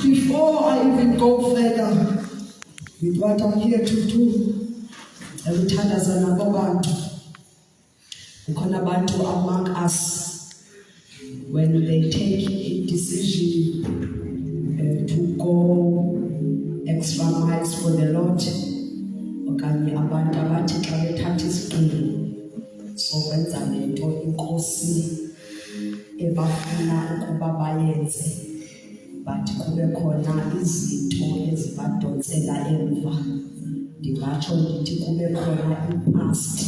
Before I even go further with what I'm here to do, ukuthandazana kwabantu. Kukhona abantu among us, when they take a decision to go extra miles for the Lord, okanye abantu abathi xa bethatha isigqibo sokwenza lento inkosi ebafuna ukuba bayenze, but kube khona izinto ezibadonsela emva. Ndingatsho ndithi kube khona impast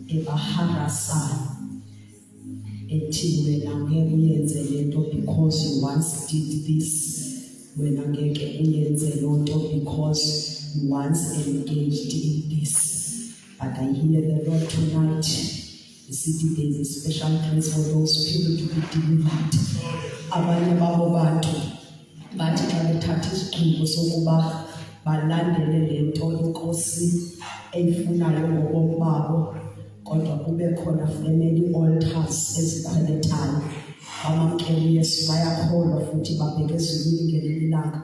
ebaharasayo ethi wena ngeke uyenze lento because you once did this, wena ngeke uyenze lonto because you once engaged in this. But I hear the Lord tonight, the city, there is a special grace for those people to be delivered. Abanye babo bantu bathi xa bethatha isigqibo sokuba balandele lento inkosi eyifunayo ngobomi babo, kodwa kube khona family altars ezikhweletayo. Abamkela uYesu bayakholwa futhi babheke ezulwini ngelinye ilanga,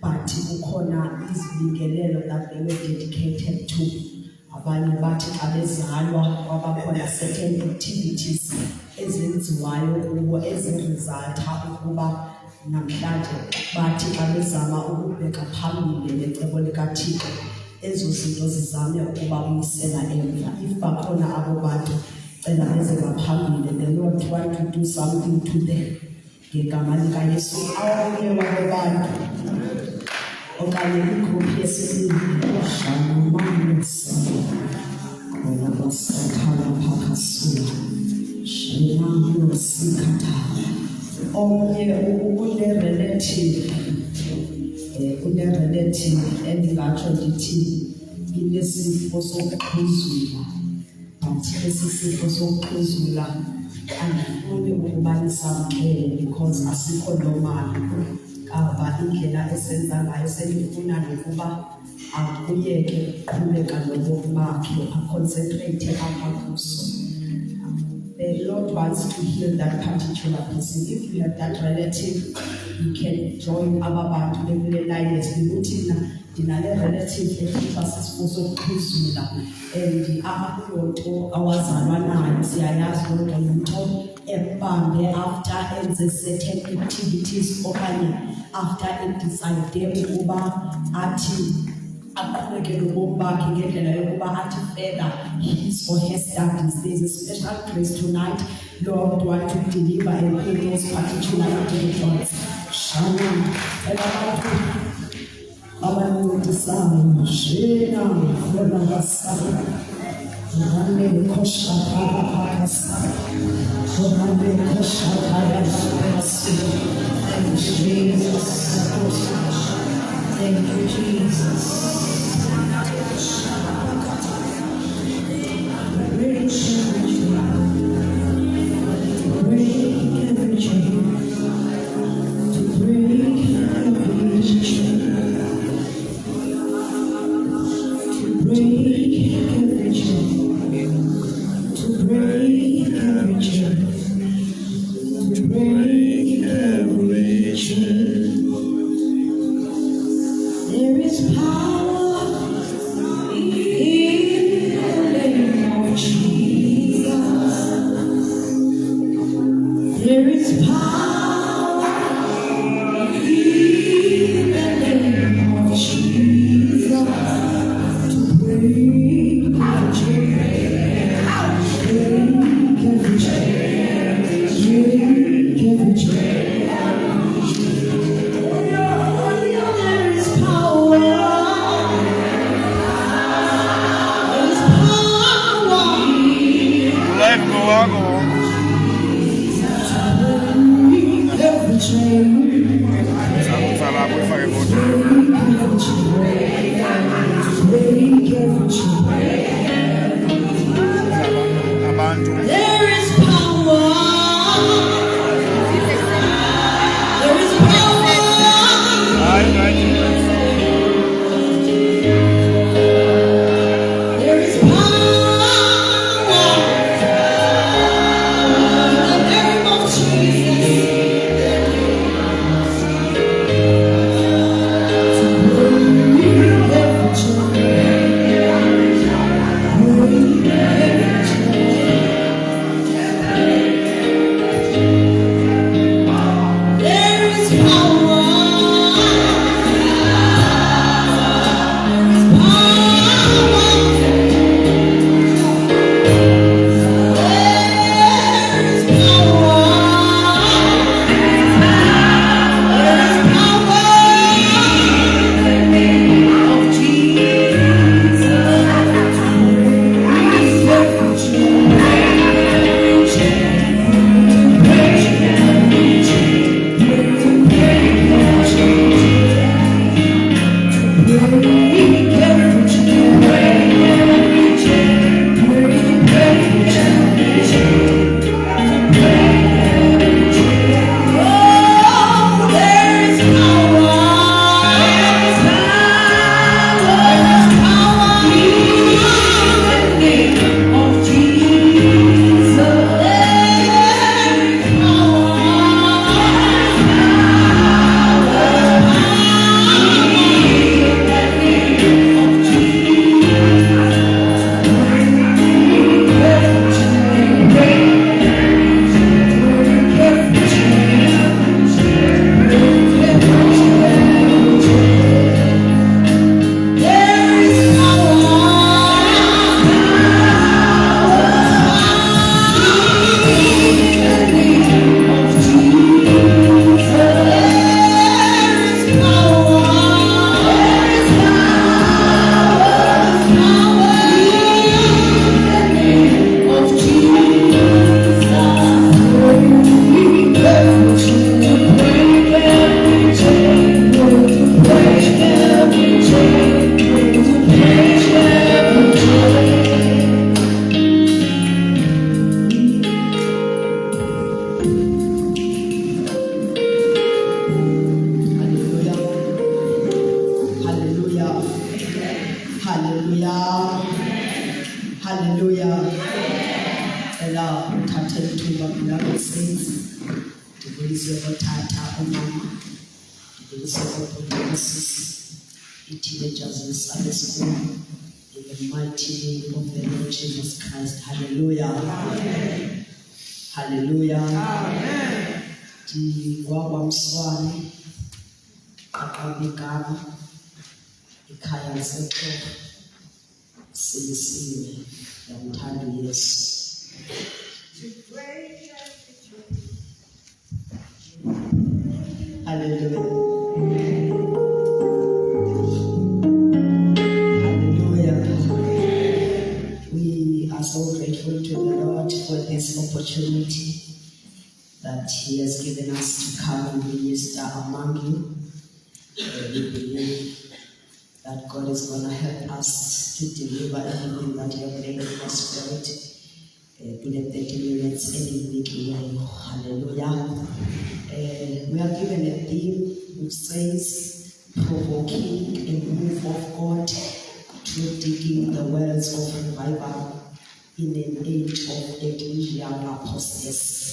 but kukhona izibingelelo that they were dedicated to. Abanye bathi xa bezalwa kwabakhona certain activities ezenziwayo kubo eziresulta ukuba namhlanje bathi xa bezama ukubheka phambili necebo likaThixo, ezo zinto zizame ukuba buyisela emva. If bakhona abo bantu cela beze ngaphambili, the Lord want to do something to them. Ngegama likaYesu, awonke wabo bantu okanye igruphu yesibili shanamasa khona basakhala phakasula shinamyo sikhatha omnye une-relative endingatsho ndithi inesifo sokuxhuzula, but esi sifo sokuxhuzula andifuni ukuba nisamkele because asikho normal. Kaba indlela esenza ngayo selifuna nokuba akuyeke uqhubeka nobomi bakhe, aconcentrate apha kuso. The Lord wants to heal that particular person. If you have that relative, you can join other bantu bekule line esibuthi dinale relative ehlutshwa sisifo sokuxhuzula, and akuyonto awazalwa nayo. Siyayazi lonto yinto ebambe after enze certain activities okanye after decide ukuba athi aqhubeke nobomi bakhe ngendlela yokuba athi further his or her studies. There is a special grace tonight. Lord want to deliver and heal those particular individuals. Shalom. Abancedisayo shena khona basala ngane khosha phakasa khona khosha phakasa. Thank you, Jesus. That He has given us to come and minister among you. We believe that God is going to help us to deliver everything that you have laid in our spirit. To the 30 minutes any week. Hallelujah. We are given a theme which says provoking a move of God through digging the wells of revival in an age of ecclesial apostasy.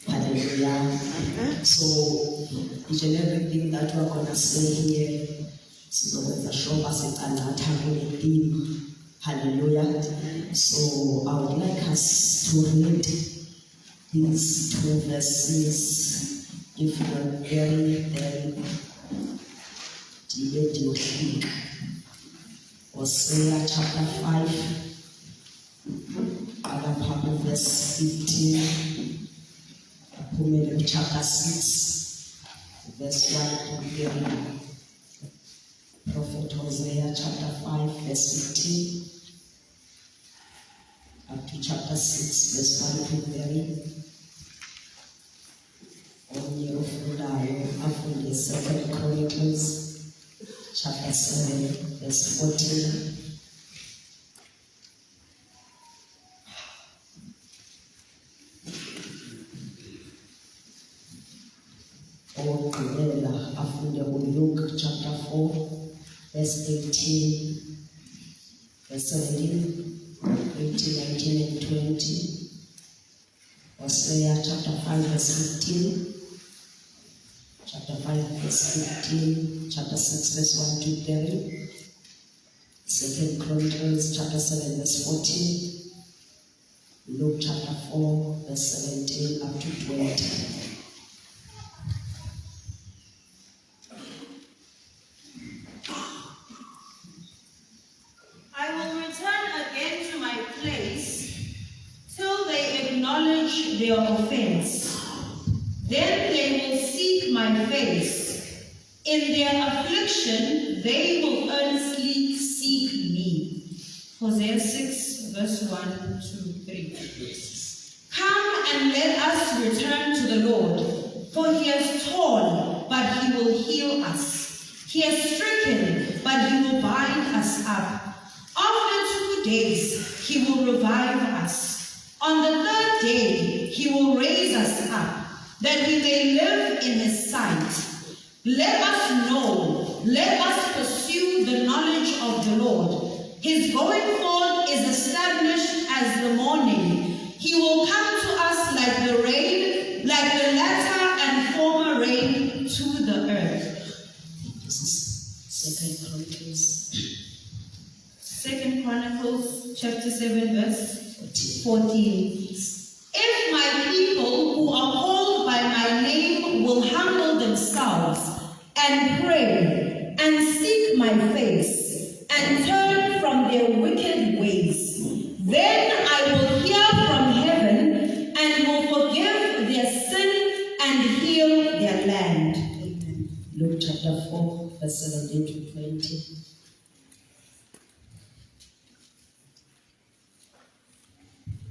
Hallelujah. So each and everything that we're going to say here is always a show us an attack on a theme. Hallelujah. So I would like us to read these two verses. If you are very, very deep, Hosea chapter 5, other part of verse 15. Chapter 6, verse 1 to 3. Prophet Hosea chapter 5, verse 15. Up to chapter 6, verse 1 to 3. Second Chronicles chapter 7 verse 14. Ogqibela afunde uLuke chapter 4 verse 18, verse 17, 18, 19 and 20. Hosea chapter 5 verse 15, chapter 5 verse 15, chapter 6 verse 1 to 3, Second Chronicles chapter 7 verse 14, Luke chapter 4 verse 17 up to 20. Their offense, then they will seek my face. In their affliction, they will earnestly seek me. Hosea 6, verse 1 to 3. Come and let us return to the Lord, for he has torn, but he will heal us. He has stricken, but he will bind us up. After 2 days, he will revive us. On the third day, he will raise us up, that we may live in his sight. Let us know, let us pursue the knowledge of the Lord. His going forth is established as the morning. He will come to us like the rain, like the latter and former rain to the earth. This is Second Chronicles chapter 7 verse 14. If my people who are called by my name will humble themselves and pray and seek my face and turn from their wicked ways, then I will hear from heaven and will forgive their sin and heal their land. Amen. Luke chapter 4 verse 17 to 20.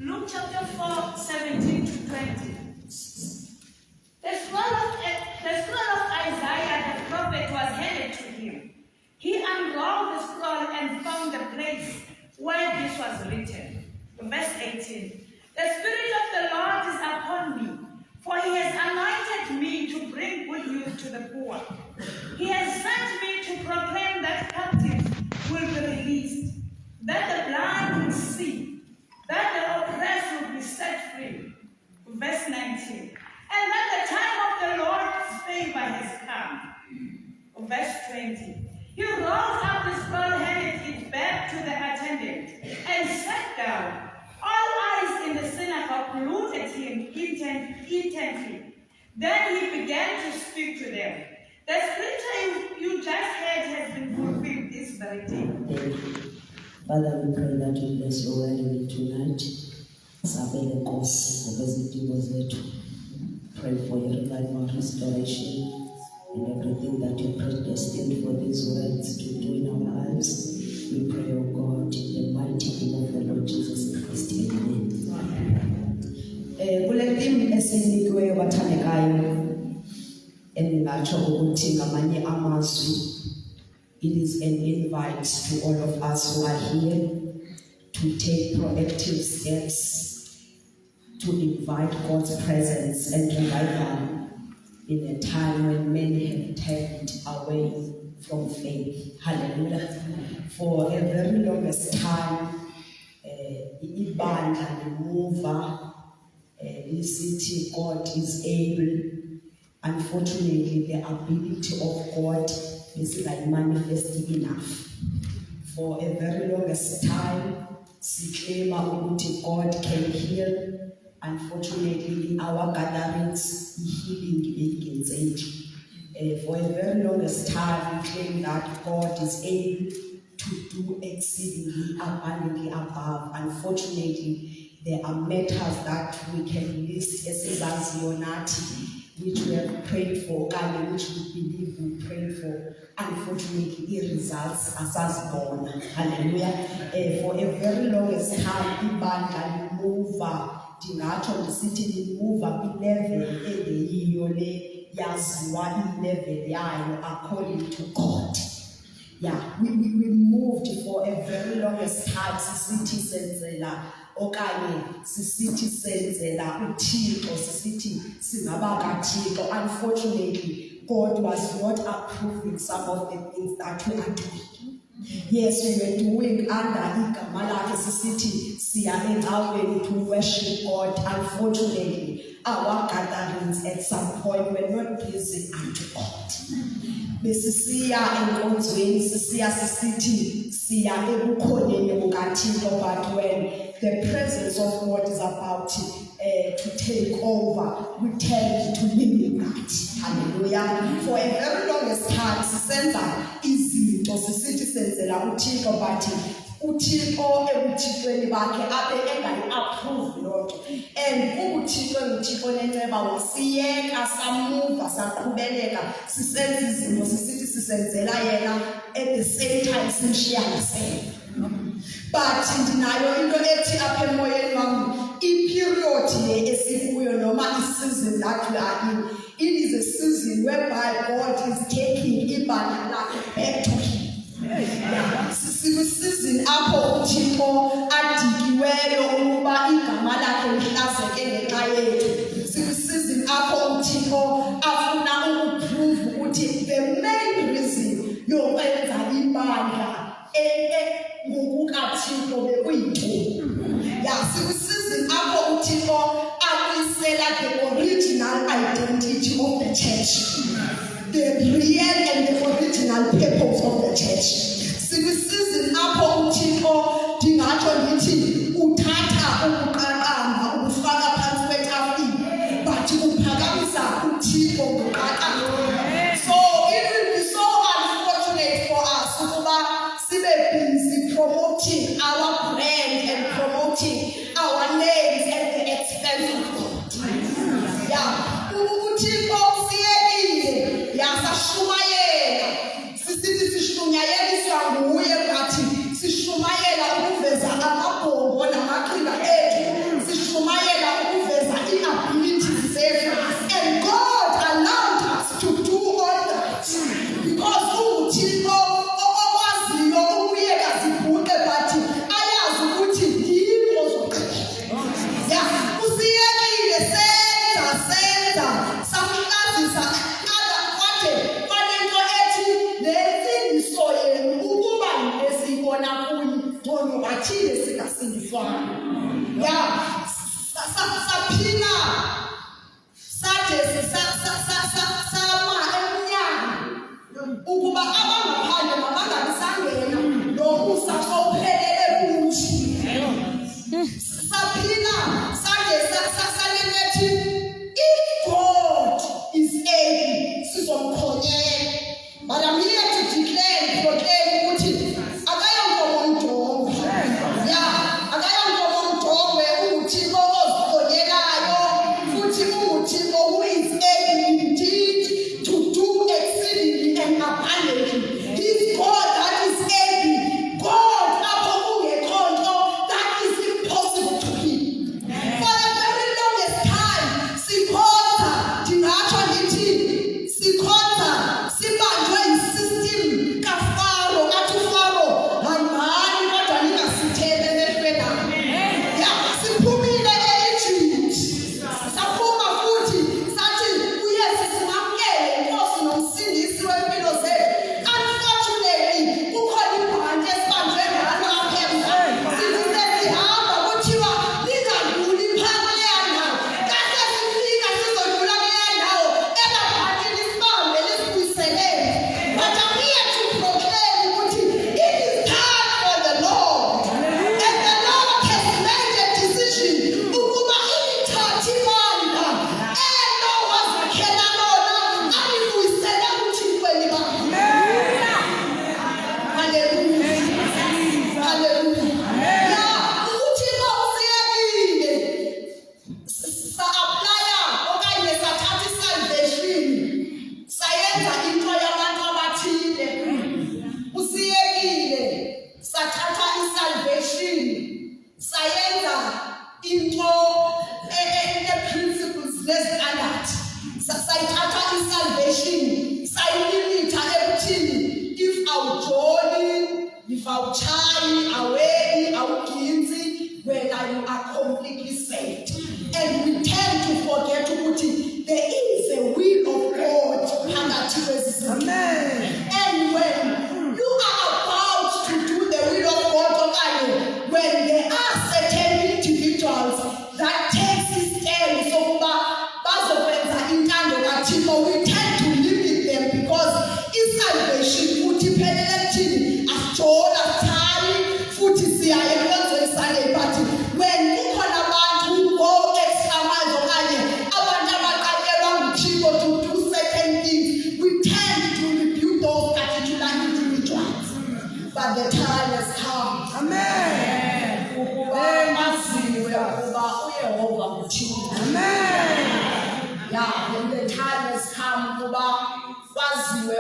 Luke chapter 4, 17 to 20. The scroll of Isaiah the prophet was handed to him. He unrolled the scroll and found the place where this was written. Verse 18. The Spirit of the Lord is upon me, for he has anointed me to bring good news to the poor. He has sent me to proclaim that captives will be released, that the blind will see, that the oppressed will be set free. Verse 19. And that the time of the Lord's favor has come. Verse 20. He rolled up the scroll, handed it back to the attendant, and sat down. All eyes in the synagogue looked at him intently. Then he began to speak to them. The scripture you just heard has been fulfilled this very day. Father, we pray that you bless your word tonight. Pray for your revival, restoration, and everything that you predestined for these words to do in our lives. We pray, O God, in the mighty name of the Lord Jesus Christ. Amen. Kuletim esinikiweyo bathandekayo endingatsho ukuthi ngamanye amazwi. It is an invite to all of us who are here to take proactive steps to invite God's presence and revival in a time when many have turned away from faith. Hallelujah. For a very longest time, ibandla limuva lisithi God is able. Unfortunately, the ability of God is like manifesting enough. For a very longest time, siklema ukuthi God can heal. Unfortunately, in our gatherings, healing begins. For a very longest time, we claim that God is able to do exceedingly abundantly above. Unfortunately, there are matters that we can list as Zionati, which we have prayed for and which we believe we prayed for. Unfortunately, the results are born. Hallelujah. For a very longest time, ibandla limuva ndingatsho ndisithi limuva kwilevel engeyiyo le yaziwa yaziwa i-level yayo according to God. Yeah, we moved for a very longest time sisithi senzela okanye sisithi senzela uThixo sisithi singabakaThixo. Unfortunately, God was not approving some of the things that we are doing. Yes, we were doing under igama lakhe sisithi siya encaweni to worship God. Unfortunately, our gatherings at some point were not pleasing unto God. Besisiya enkonzweni sisiya sisithi siya ebukhoneni bukaThixo, but when the presence of God is about to take over, we tend to limit that. Hallelujah. For a very longest time sisenza izinto sisithi senzela uThixo, but uThixo ebuthixweni bakhe abe engayi-approve loo nto. And ubuthixo nenceba wasiyeka samuva saqhubeleka sisenza izinto sisithi sisenzela yena, at the same time simshiya ngaseva. But ndinayo into ethi apha emoyeni wami, i-period le esikuyo noma i-season that we are in, it is a season whereby God is taking ibandla lakhe back to him. Sisizini apho uThixo adikiweyo ukuba igama lakhe lihlazeke ngenxa yethu. Sisizini apho uThixo afuna ukuprove ukuthi the main reason yokwenza ibandla ngokukaThixo bekuyinto. Sisizini apho uThixo abuyisela the original identity of the church, the real and the original purpose of the church. Sikusizini apho uThixo ndingatsho ndithi uthatha ukuqaqamba ukufaka phansi kwetafile, but uphakamisa uThixo ngokuqaqamba. So it will be so unfortunate for us ukuba sibe busy promoting our brand and promoting our names at the expense of God. uThixo usiyekile yasashumayela sisithi sishunyayelisa nguye, bathi sishumayela ukuveza amabhongo namaqhinga ethu, sishumayela ukuveza i-abilities zethu, and God allowed us to do all that because uThixo okwaziyo ukuyeka zibhuqe, bathi ayazi ukuthi yimo zoqala. Usiyekile senza samhlazisa kwade kwanento ethi lensindiso yenu ukuba esiyibona kuyi ngcono athile singasindiswanga. Saphila sade sama emnyango ukuba abangaphandle mabangabisangena nomusa sowuphelele kuthi. Saphila salethi if God is able sizomkhonyela. But I'm here to declare and proclaim ukuthi akayonkomo mdongo. Akayonkomo mdongo uThixo ozikhonyelayo, futhi uThixo who is able indeed to do exceedingly and abundantly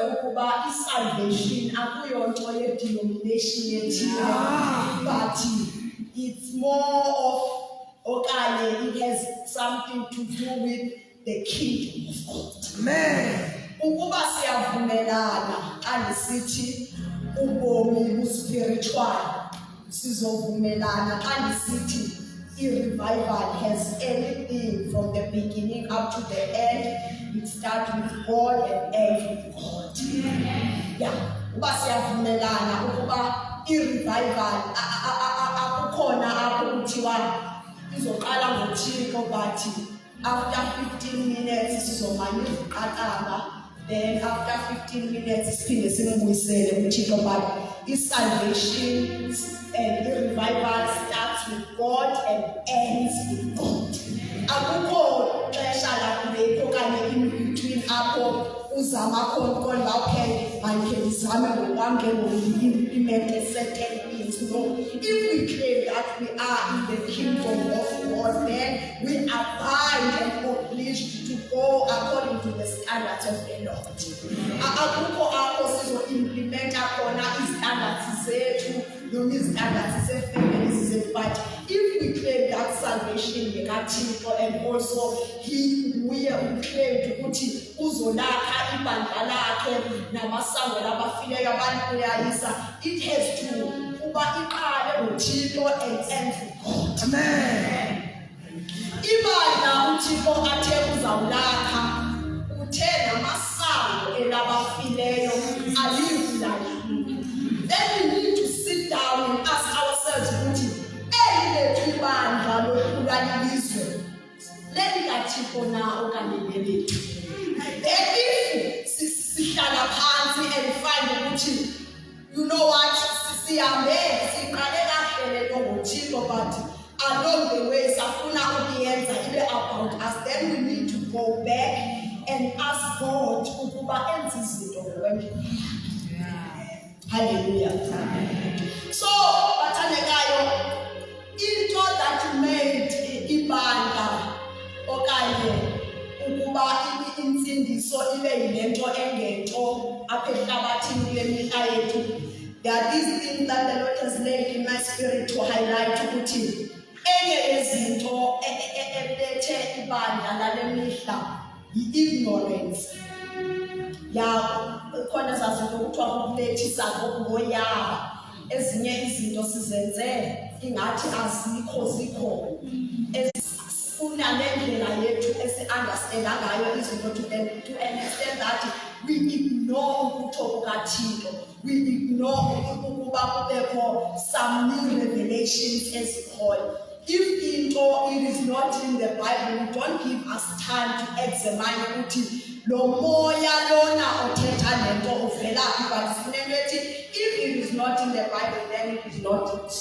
ukuba i-salvation akuyonto ye-denomination yethile, but it's more of okanye it has something to do with the kingdom of God. Amen. Ukuba siyavumelana xa ndisithi ubomi bu-spiritual, sizovumelana xa ndisithi i-revival has anything from the beginning up to the end. It starts with God and ends with God. Yeah. Uba siyavumelana ukuba i-revival akukhona apho kuthiwa izoqala ngoThixo but after 15 minutes sizomane uqaqamba, then after 15 minutes siphinde simbuyisele uThixo, but i-salvation and i-revival starts with God and ends with God. Akukho xesha lapho okanye in between apho uzama khona okay manje ndizame ngokwami ngoku-implement a certain things. No, if we claim that we are in the kingdom of God, then we are bound and obliged to go according to the standards of the Lord. Akukho apho sizo-implementa khona i-standards zethu noma izithandazi ze-family zethu, but if we claim that salvation yekaThixo and also nguye uclaimed ukuthi uzolakha ibandla lakhe namasango labafileyo abanikuyayisa, it has to kuba iqale ngoThixo and ends with God. Amen. Ibandla uThixo athe uzawulakha uthe namasango elabafileyo alivulayo. Then we need to sit down and ask ourselves ukuthi lethu ibandla lokulalilizwe lelikaThixo na okanye lelethu. Then if sihlala phansi and find ukuthi you know what, sihambe siqale kahle lento ngoThixo but along the way safuna ukuyenza ibe about us, then we need to go back and ask God ukuba enze izinto ngokwendlela. Hallelujah. So bathandekayo, into that made ibandla okanye ukuba insindiso ibe yilento engento apha ehlabathini kule mihla yethu, there are these things that the Lord has laid in my spirit to highlight ukuthi enye yezinto elethe ibandla lale mihla yi-ignorance. Khona zazinto kuthiwa kukulethisa ngoyaba, ezinye izinto sizenze ingathi azikho zikhona, esifuna nendlela yethu esi-understanda ngayo izinto to understand that we ignore ukutho kukaThixo, we ignore ukuba kubekho some new revelations ezikhoyo. If it is not in the Bible, don't give us time to examine ukuthi lo moya lona othetha lento uvelaphi, but sifuneka if it is not in the Bible, then it is not it.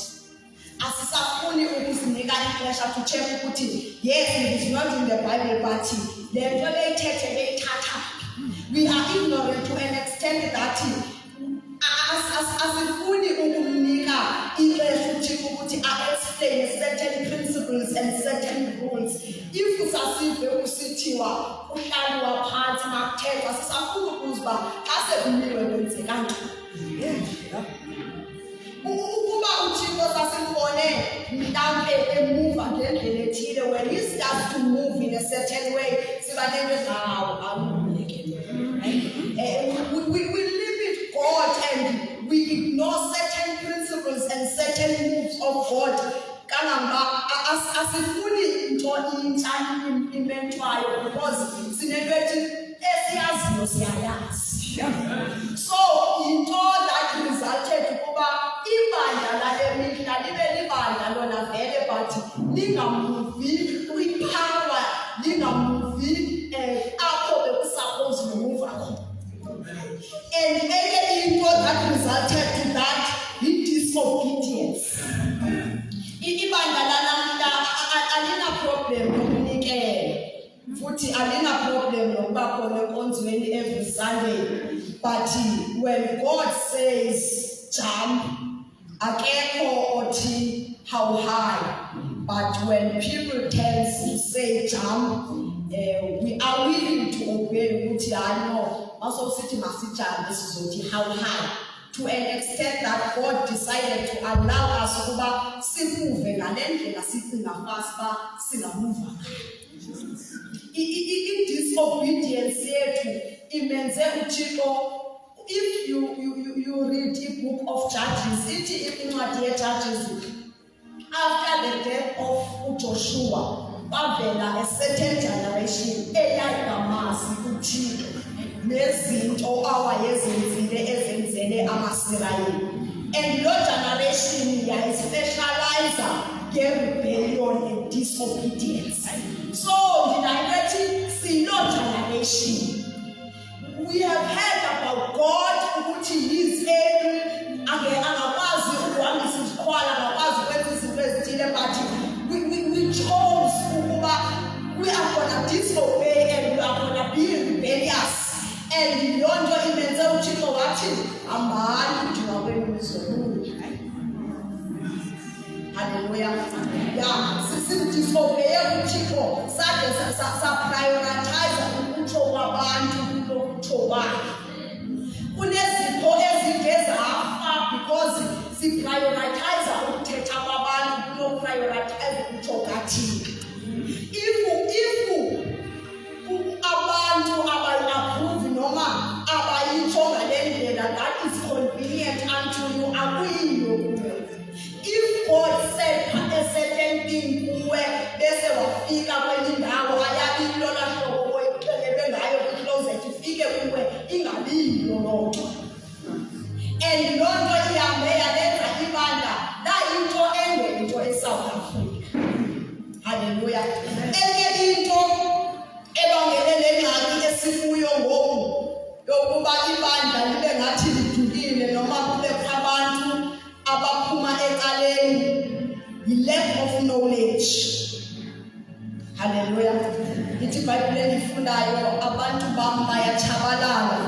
Asisafuni ukuzinika ixesha to check ukuthi yes, it is not in the Bible, but lento leyithethe leyithatha. We are ignorant to an extent that asifuni ukumnika ixesha uThixo ukuthi explain certain principles and certain rules. If usasive usithiwa uhlaliwa phansi makuthethwa, sisafuna ukuziba xa sekuniwe kwenzekani. Ukuba uThixo sasimbone mhlawumbe emuva ngendlela ethile, when he starts to move in a certain way, siba nento ezawo awulekele. We limit God and we ignore certain principles and certain moves of God. Kananga asifuni into intsha implementwayo because sinento esiyaziyo siyayazi. So into that resulted kuba ibandla lale mihla libe libandla lona vele but lingamuvi kwipower, lingamuvi apho bekusuppose move akho. And any into that resulted to that disobedience. Ibandla lalamhla alina problem yokunikela futhi alina problem yokuba khona enkonzweni every Sunday, but when God says jump, akekho othi how high, but when people tend to say jump, we are willing to obey ukuthi hayi no Mawusithi masijambe sizothi how high, to an extent that God decided to allow us ukuba simuve ngalendlela sicinga fast ba singamuva. I-disobedience yethu imenze uThixo. If you read the book of Judges, ithi incwadi yeJudges, after the death of Joshua, kwavela a certain generation eyayingamazi uThixo nezinto awayezenzile ezenzele amaSirayeli. And your generation yayispecialize nge-rebellion and disobedience. So ndingayithi siyilo generation. We have heard about God ukuthi he is able angakwazi ukuhambisa izikhwala, angakwazi ukwenza izinto ezithile, but we chose ukuba we are gonna disobey and we are gonna be rebellious. And yonto imenze uThixo wathi hambani udinga kwenu nizolunga. Hallelujah. Yeah, sidisobeye uThixo sade sa-prioritize ukutsho kwabantu kunokutsho kwakhe. Kunezipho ezingezafa because si-prioritize ukuthetha kwabantu kunoprioritize ukutsho kaThixo. If abantu abayi-approve noma abayitsho ngale ndlela that is convenient unto you, akuyiyo kuwe. If God said a certain thing kuwe bese wafika kwenye indawo ayabi lona hlobo oyixelelwe ngayo kwi-closet ifike kuwe ingabiyilo lonto. And lonto ihambe yalenza ibandla layinto engento eSouth Africa. Hallelujah. Enye into ebangele le ngxaki esikuyo ngoku yokuba ibandla libe ngathi lidukile noma kubekho abantu abaphuma ecaleni, yi-lack of knowledge. Hallelujah. Ithi iBhayibhile elifundayo abantu bam bayatshabalala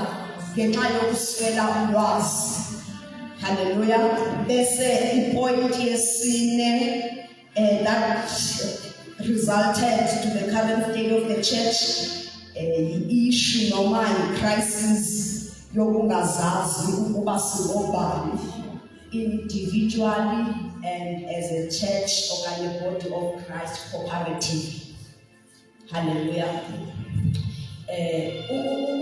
ngenxa yokuswela ulwazi. Hallelujah. Bese ipoint yesine that resulted to the current state of the church, i-issue noma i-crisis yokungazazi ukuba singobani, individually and as a church or a body of Christ cooperative. Hallelujah.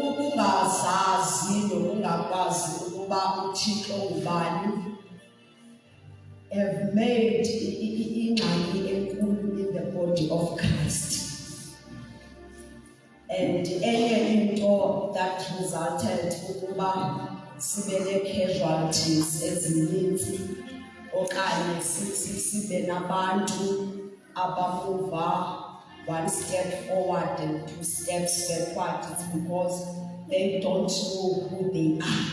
Ukungazazi nokungakwazi ukuba uThixo ubani have made ingxaki enkulu in the body of Christ. And enye into that resulted ukuba sibe casualties ezininzi okanye sibe nabantu abamuva one step forward and two steps backward. It's because they don't know who they are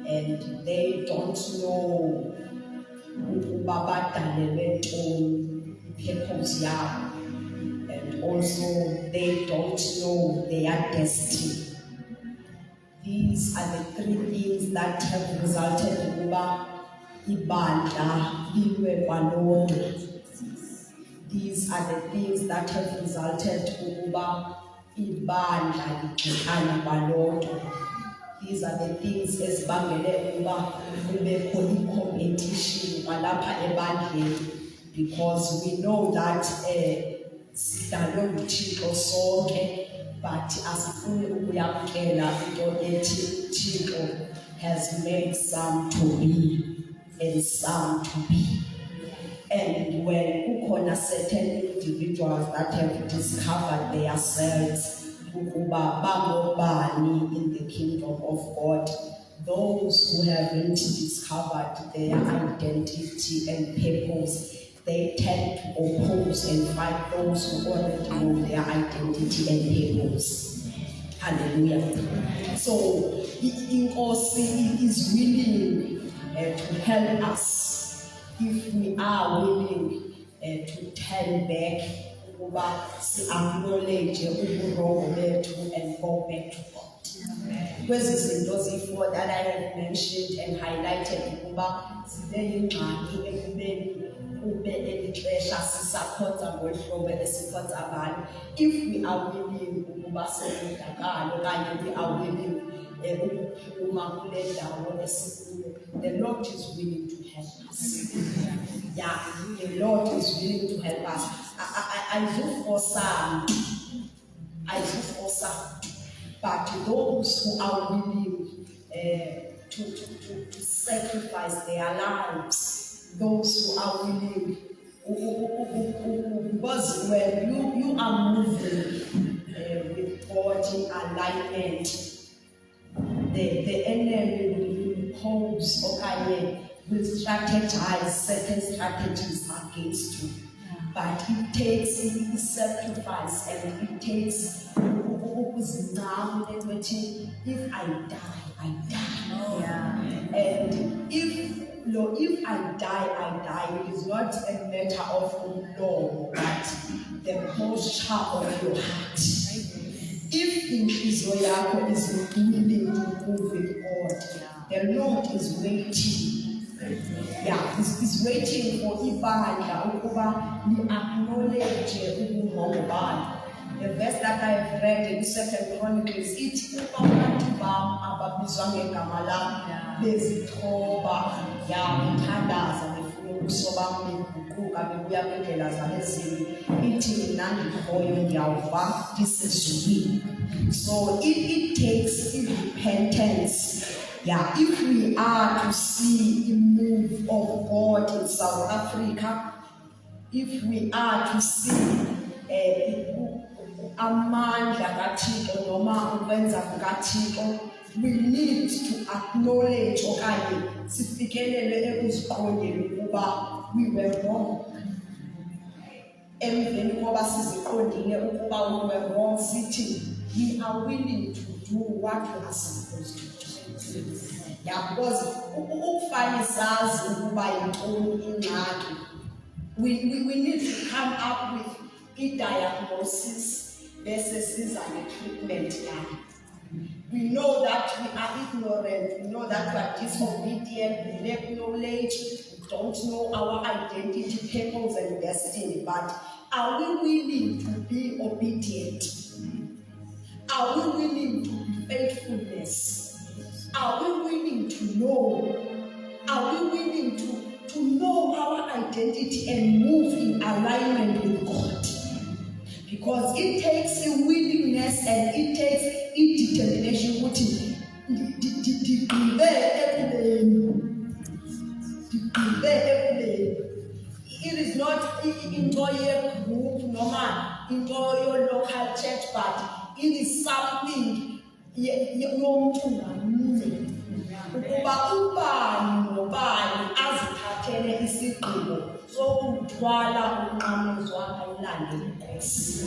and they don't know ukuba badalelwe ntoni, purpose yabo, and also they don't know their destiny. These are the three things that have resulted in ukuba ibandla liwe kwalodwa. These are the things that have resulted in ukuba ibandla ligxekane kwalodwa. These are the things ezibangele ukuba kubekho i-competition kwalapha ebandleni, because we know that sidalwe nguThixo sonke, but asifuni ukuyamkela into ethi uThixo has made some to be and some to be. And when kukhona certain individuals that have discovered themselves ukuba bangobani in the kingdom of God, those who haven't discovered their identity and purpose, they tend to oppose and fight those who already know their identity and purpose. Hallelujah. So Inkosi is willing to help us if we are willing to turn back, acknowledge uburongo bethu and go back to God. Kwezi zinto ziyi-4 that I have mentioned and highlighted ukuba zibe yingxaki ekubeni kube eli xesha sisakhonza ngolu hlobo esikhonza ngalo. If we are willing ukuba sencedakala okanye we are willing ukuphuma kule ndawo esikuyo. The Lord is willing to help us. Yeah, the Lord is willing to help us. I do for some, but those who are willing to sacrifice their lives, those who are willing, because when you are moving with God in alignment, the enemy will impose will strategize certain strategies against you. But it takes sacrifice and it takes if I die, I die. And if I die. It is not a matter of law, but the posture of your heart. If inhliziyo yakho is willing to move with God, the Lord is waiting. He's waiting for ibandla ukuba li-acknowledge ubungozi bakhe. The verse that I have read in 2 Chronicles, ithi abantu bam ababizwa ngegama lam bezithoba uthandaza befuna ubuso bam beguquka bebuya kwindlela zabo ezimbi, ithi mina ndikhoyo ndiyawuva ndisezulwini. So it takes repentance. If we are to see a move of God in South Africa, if we are to see amandla kaThixo noma ukwenza kukaThixo, we need to acknowledge okanye sifikelele ekuziqondeni ukuba we were wrong. Emveni koba siziqondile ukuba we were wrong, sithi we are willing to do what we are supposed to do. Because ukufana sazi ukuba yintoni ingxaki, we need to come up with a diagnosis versus an treatment plan. We know that we are ignorant, we know that we are disobedient, we lack knowledge, we don't know our identity, purpose, and destiny. But are we willing to be obedient? Are we willing to be faithfulness? Are we willing to know? Are we willing to know our identity and move in alignment with God? Because it takes a willingness and it takes a determination. It is not into your group, no man, into your local church, but it is something ukuba ubani nobani azithathele isigqibo sokuthwala unqamuzwa ayilandele inkosi.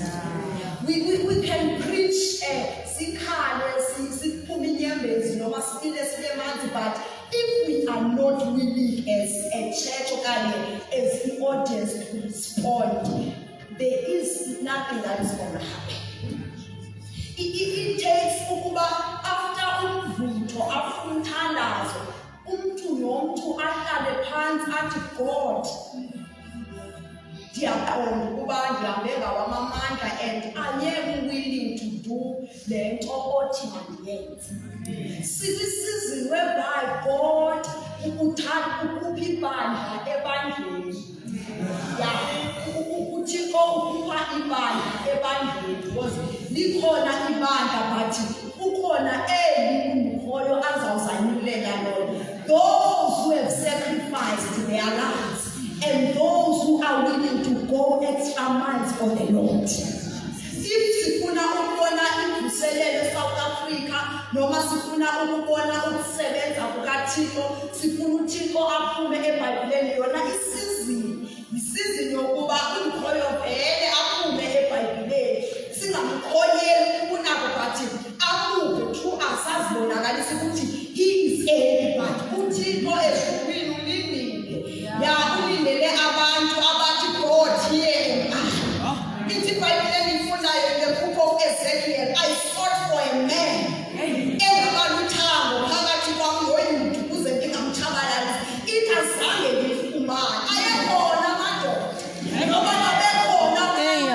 We can preach sikhale siphume inyembezi noma sipile silemanzi, but if we are not willing as a church or as the audience to respond, there is nothing that is going to happen. It takes ukuba after umvutho, after umthandazo, umuntu nomuntu ahlale phansi athi God, ndiyaqonda ukuba ndihambe ngawamamandla and I am willing to do le nto othi mandiyenze. Sisizini whereby God ukhupha ibandla ebandleni. UThixo ukhupha ibandla ebandleni because likhona ibandla but ukhona ungikhoyo azawuzanyulela lona. Those who have sacrificed their lives and those who are willing to go extra miles for the Lord. If sifuna ukubona imvuselelo South Africa noma sifuna ukubona ukusebenza kukaThixo, sifuna uThixo aphume eBhayibhelini, yona isizini yokuba umkhoyo vele aphume eBhayibhelini, singamkhoyeli kunabo bathi aphume through asazibonakalisa ukuthi he is able, but uThixo ezulwini ulindile. Ulindele abantu abathi God here and now. Ithi iBhayibhelini ifundayo in the book of Ezekiel, I sought for a man engabaluthango phakathi kwami noyinto ukuze ngingamtshabalalisi. Ithi azange ngifumane. Ayekhona amadoda noma babekhona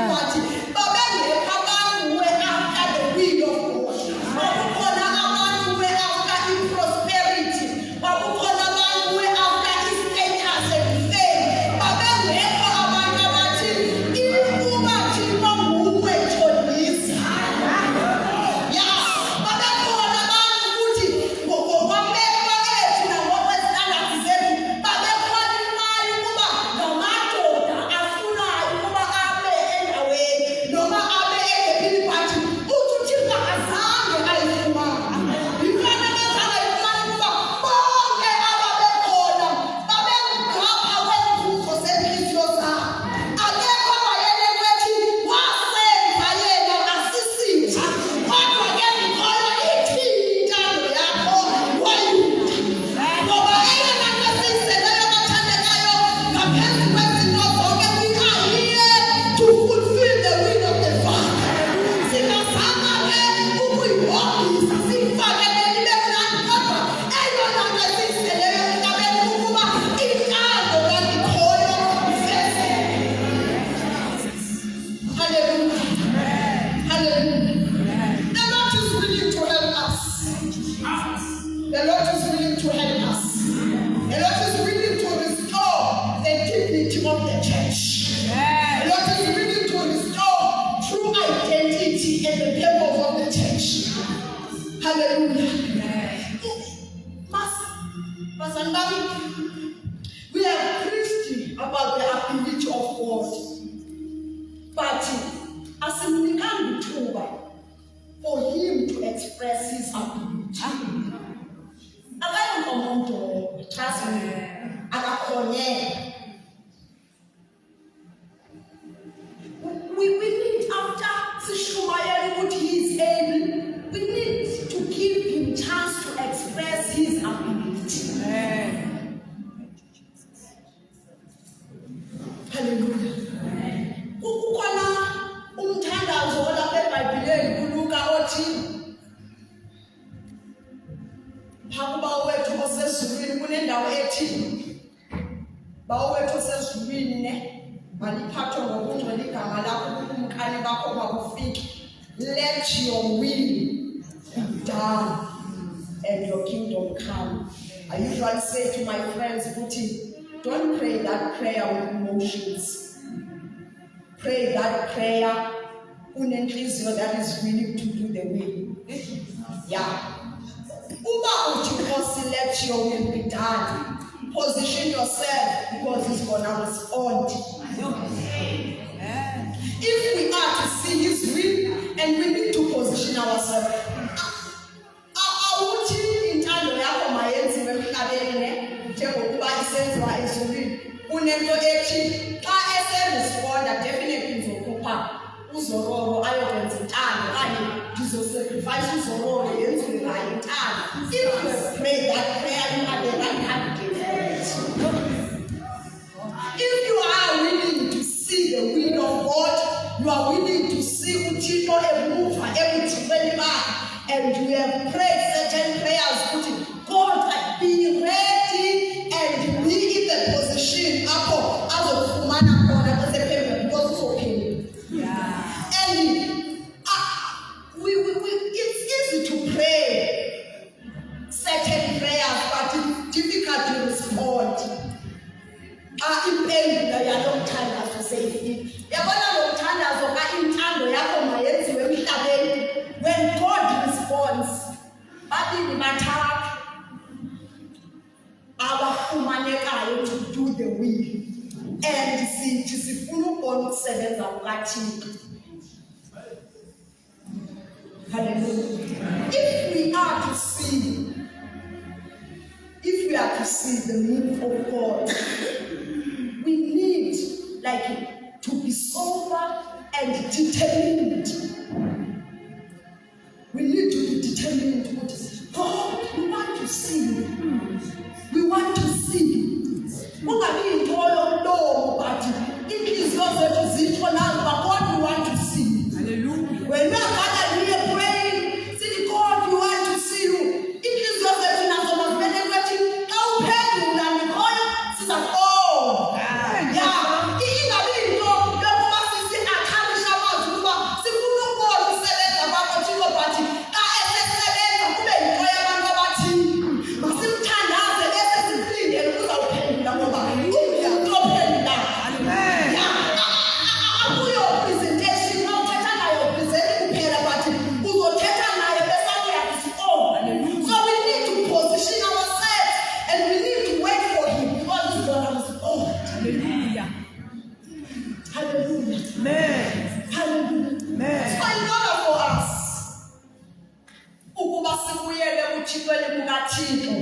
bathi babengekho abantu after the Hallelujah. We have preached about the ability of God, but asimnikanga ithuba for him to express his ability. Akayonto umuntu, trust me, akakhonye. We need, after sishumayela ukuthi he is able, we need to give him chance to express his ability. Hallelujah. Kukhona umthandazo lapha eBhayibhelini kuLuka othi Baba wethu osezulwini, kunendawo ethi Baba wethu osezulwini ne maliphathwe ngokungcwele igama lakho, ubukumkani bakho makufike. Let your will be done and your kingdom come. I usually say to my friends, don't pray that prayer with emotions. Pray that prayer unenhliziyo that is willing to do the will. Yeah. Uba uthi Nkosi, let your will be done. Position yourself because he's gonna respond. If we are to see his will, and we need to position ourselves. Awuthi intando yakho mayenziwe emhlabeni ne njengokuba isenziwa ezulwini. Unento ethi xa eseresponda definitely ngizokhupha uzororo ayokwenza intando kanye ndizosacrifice uzororo yenziwe ngayo intando. If you pray that prayer, you are the right candidate for it. If you are willing to see the will of God, you are willing to see uThixo emuva ebuthweni bakhe, and you have prayed certain prayers, God, be ready and be in the position apho azofumana khona esephendula because it's okay. Yeah. And it's easy to pray certain prayers, but it's difficult to respond. Impendula yalomthandazo seyifike. Yabona lo mthandazo intando yakho mayenziwe emhlabeni. When God responds, babili bathathu abafumanekayo to do the will, and sithi sifuna ukubona ukusebenza kukaThixo. Hallelujah. If we are to see the will of God, we need to be sober and determined. We need to be determined. God, we want to see. We want to see. Ungabi intolo mlomo bathi inhliziyo zethu zitsho nazo, but God, we want to see. Hallelujah. When we are gathered here praying, say, God, we want to see you. Inhliziyo zethu nazo mazivele kwethi xa uphendula ngikhoyo siza oh. Yeah. Ingabi into yokuba sisi akhalisha amazwi ukuba sifuna ukubona ukusebenza kwakho Thixo, bathi xa esesebenza kube yinto yabantu abathile. Masimthandaze bese siphindele ukuzawuphendula ngoba uThixo uphendula. Akuyo presentation nawuthetha nayo present kuphela, but uzothetha naye bese uyakusiqonda. So we need to position ourselves and we need to wait for him because he's gonna respond. Hallelujah. Hallelujah. Amen. Hallelujah. Amen. So in order for us ukuba sibuyele kuThixo bukaThixo,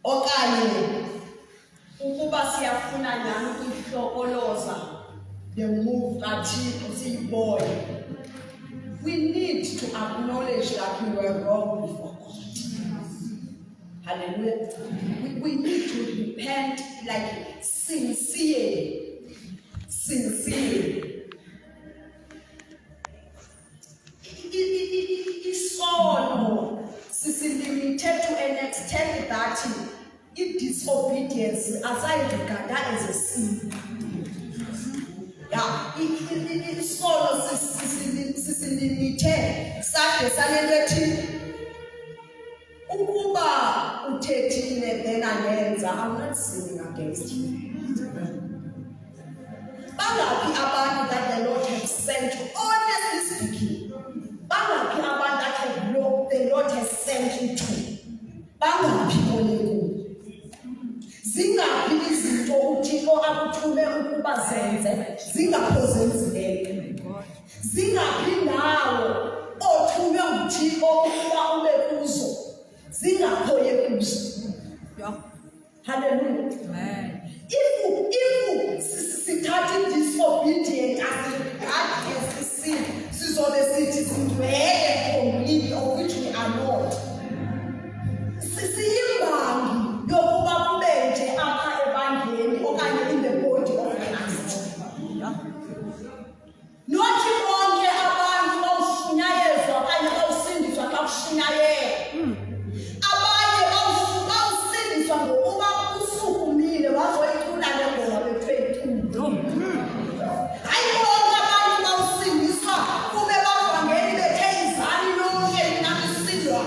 okanye ukuba siyafuna njani ukuhlokoloza the move kaThixo siyibone, we need to acknowledge that we were wrong before God. Hallelujah. We need to repent sincerely. Isono sisilimited to an extent that disobedience asayigada as a sin. Yeah, isono sisilimite sade salelethi ukuba uthethile then anenza, I'm not sinning against you. Bangaphi abantu that the Lord has sent, honestly speaking, bangaphi abantu that have no zingaphi oyeku zingaphi izinto uThixo akuthume ukuba zenze zingapho zenzileke zingaphi nawo othume uThixo ukuba ube kuzo zingapho yekuzo. Hallelujah. Amen. If sithatha disobedient as the sin sizobe sithi sindwele completely of which we are not. Siyimbangi yokuba kube nje apha ebandleni okanye in the body of Christ. Nothi bonke abantu bawushunyayezwa okanye bawusindiswa xa kushunyayelwa. Abanye bawusindiswa ngokuba usukumile wazoyicula lengoma bethu. Hayi bonke abantu bawusindiswa kube bavangeli bethe izani lonke lina isindwa.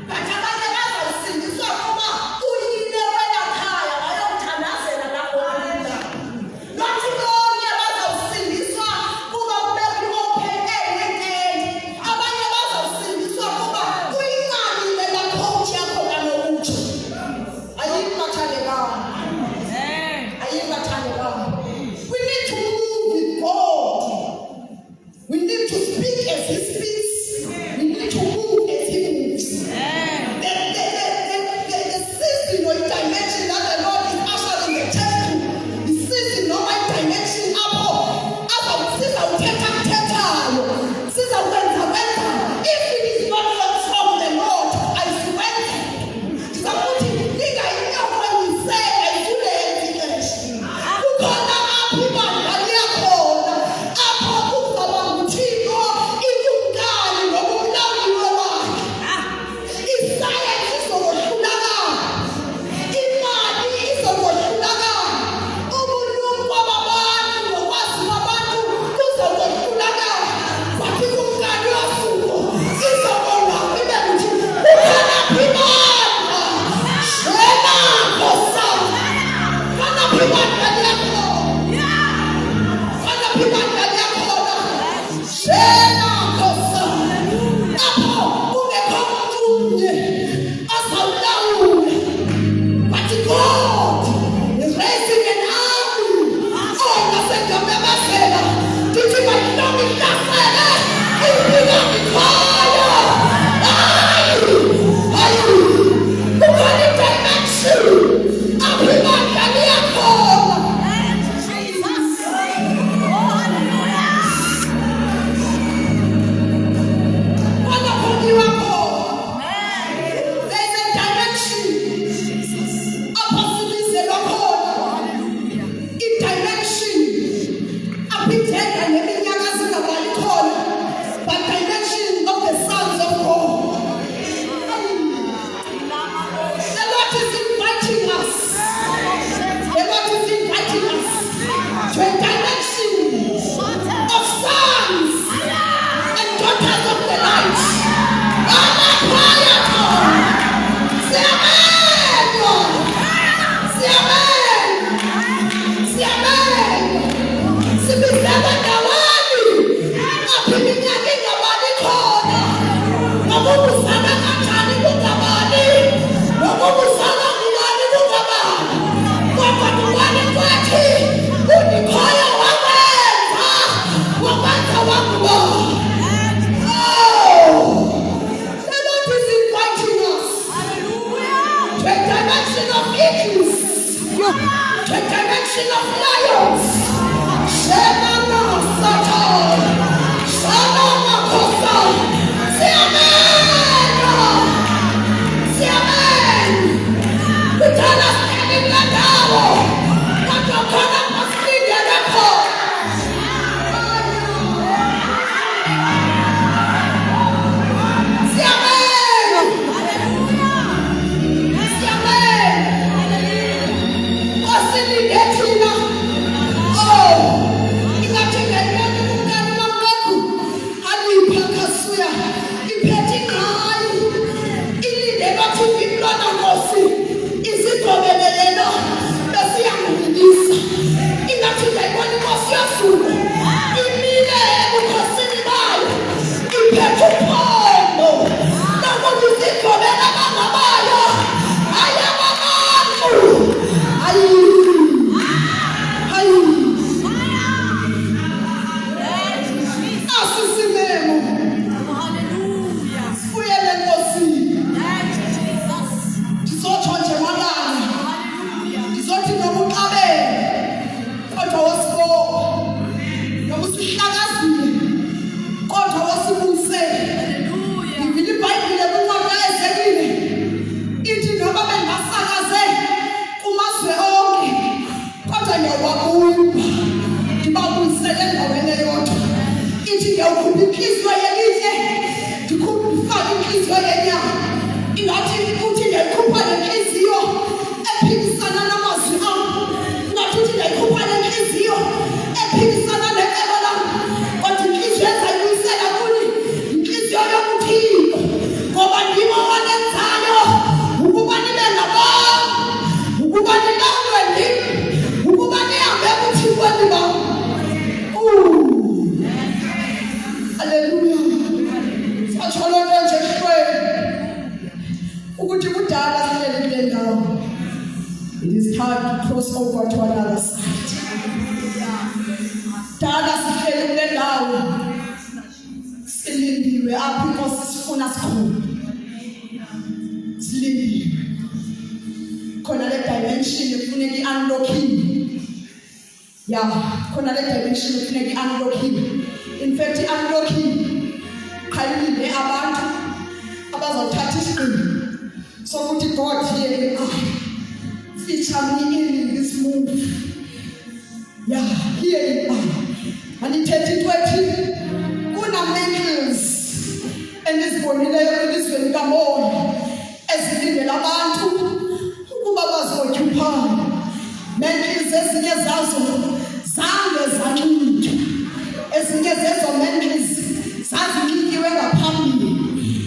But abanye bazawusindiswa kuba uyile wela khaya wayothandazela lapho ulila. Nothi bonke bazawusindiswa kuba kubekho i-open air nekeni. Abanye bazawusindiswa kuba uyinqabile la coach yakho kanokutsho. Ayikhathalekanga. Ayikhathalekanga. We need to move with God. We need to speak as He speaks. We need to move as He moves. The season or dimension that the Lord is ushering the church to, the season or dimension if it is not from the Lord, I swear. The direction of lions. Shemana Sato. Shalom Costa. Say amen. Say amen. We tell us standing like now. What your corner must be the record. Say amen. Say amen. I hard to cross over to another side. Dala sihleli kule ndawo silindiwe apho inkosi sifuna sikhona. Silindiwe. Khona le dimension efuneka i-unlocking. Yeah, khona le dimension efuneka i-unlocking. In fact, i-unlocking qhalile abantu abazawuthatha isigqino sokuthi God here feature me in this move. Yeah, here andithetha into ethi kuna-mantles endizibonileyo elizweni likamoya ezilindela abantu ukuba bazioccupy. Mantles ezinye zazo zange zanxitywa, ezinye zezo mantles zazinxityiwe ngaphambili,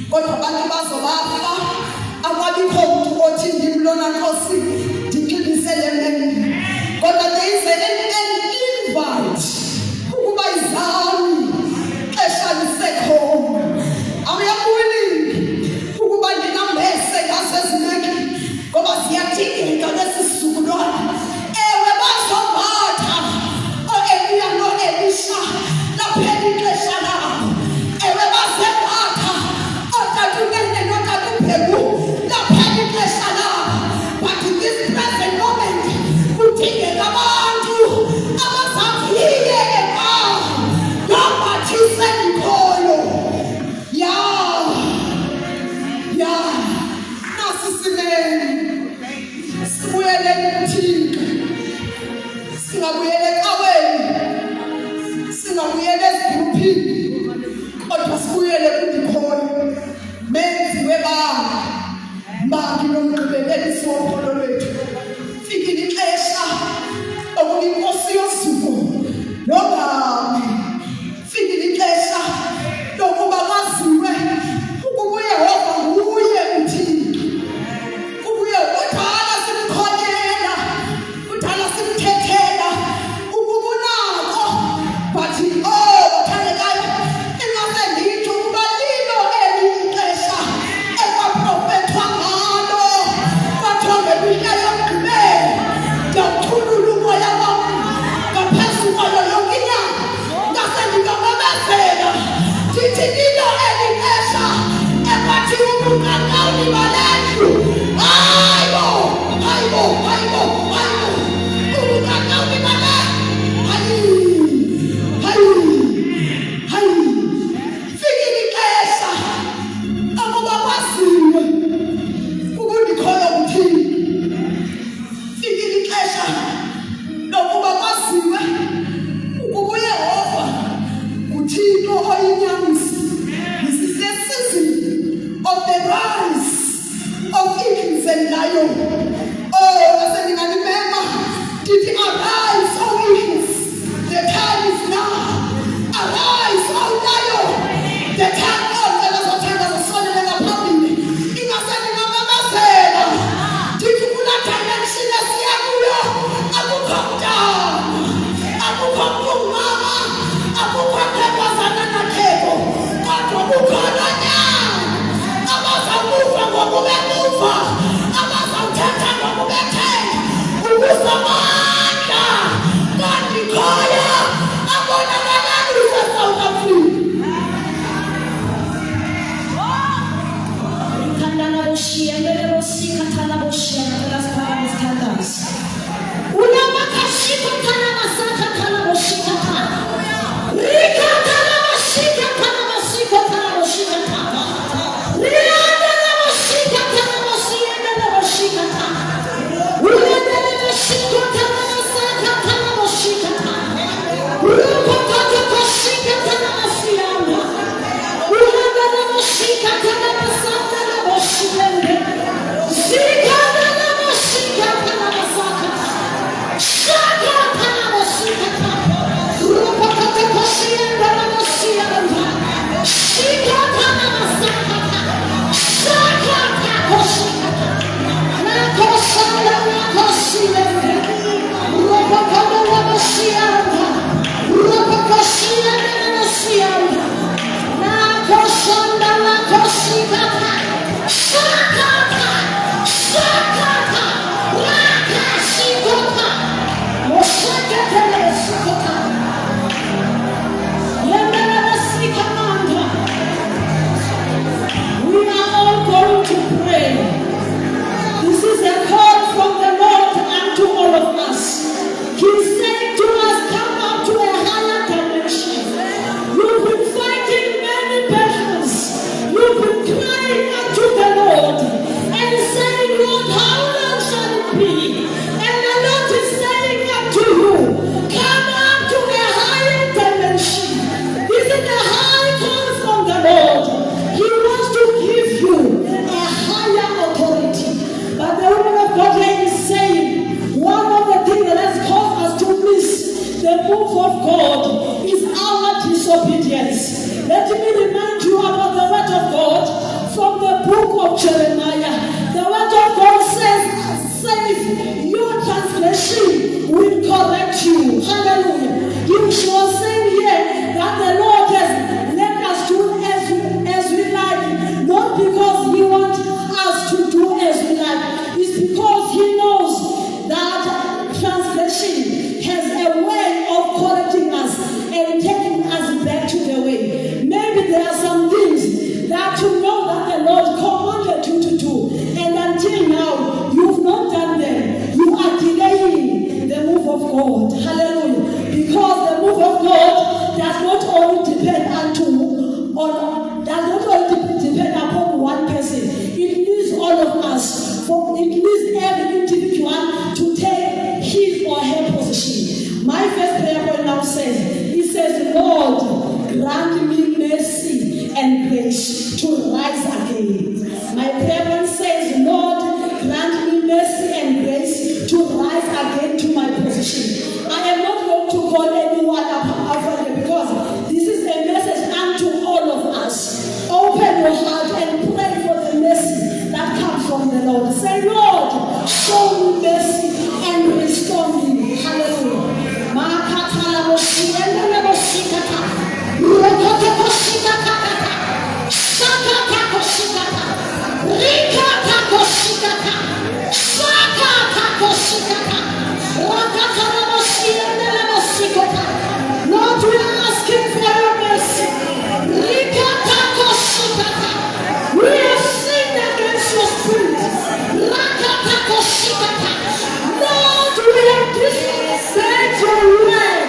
kodwa abantu bazobafa akwabikho mntu othi ndimlona Nkosi ndinxibisele mantle. Kodwa there is an invite ukuba izami xesha lisekhona. Are you willing ukuba ndinambese ngazo ezineke ngoba ziyadingeka lesisizukulwana? Ewe bazombatha o-Eliya no-Elisha laphela ixesha labo. Ewe bazembatha ootatunene notatunene Lord, how long shall it be? And the Lord is saying unto you, come up to a higher dimension. This is a high call from the Lord. He wants to give you a higher authority. But the woman of God here is saying, one of the things that has caused us to miss the move of God is our disobedience. Let me remind you about the word of God from the book of Jeremiah. The word of God says your transgression will correct you. Hallelujah. You shall say here that the Lord has let us do as we like, not because He wants us to do as we like. It's because He knows that transgression has a way of correcting us and taking us back to the way. Maybe there are some things that you know that the Lord commanded you to do, and until now you've not done them. You are delaying the move of God. Hallelujah. Because the move of God does not only depend upon one person. It needs all of us. It needs every individual to take his or her position. My first prayer point now says, Lord, grant me mercy and grace to rise again. My prayer point says, Lord, grant me mercy and grace to rise again to my position. I am not going to call anyone up because this is a message unto all of us. Open your heart and pray for the mercy that comes from the Lord. Say, Lord, show me mercy and restore me. Hallelujah. Lord, we are asking for your mercy. We have sinned against your spirit. Lord, we have disobeyed your word,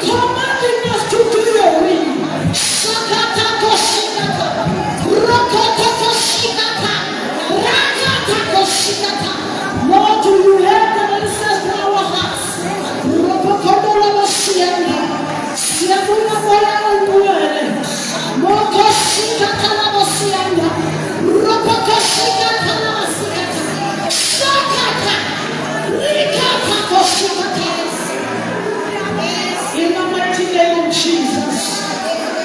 commanding us to do your will. Lord, do you have the answers to our hearts? In the mighty name of Jesus,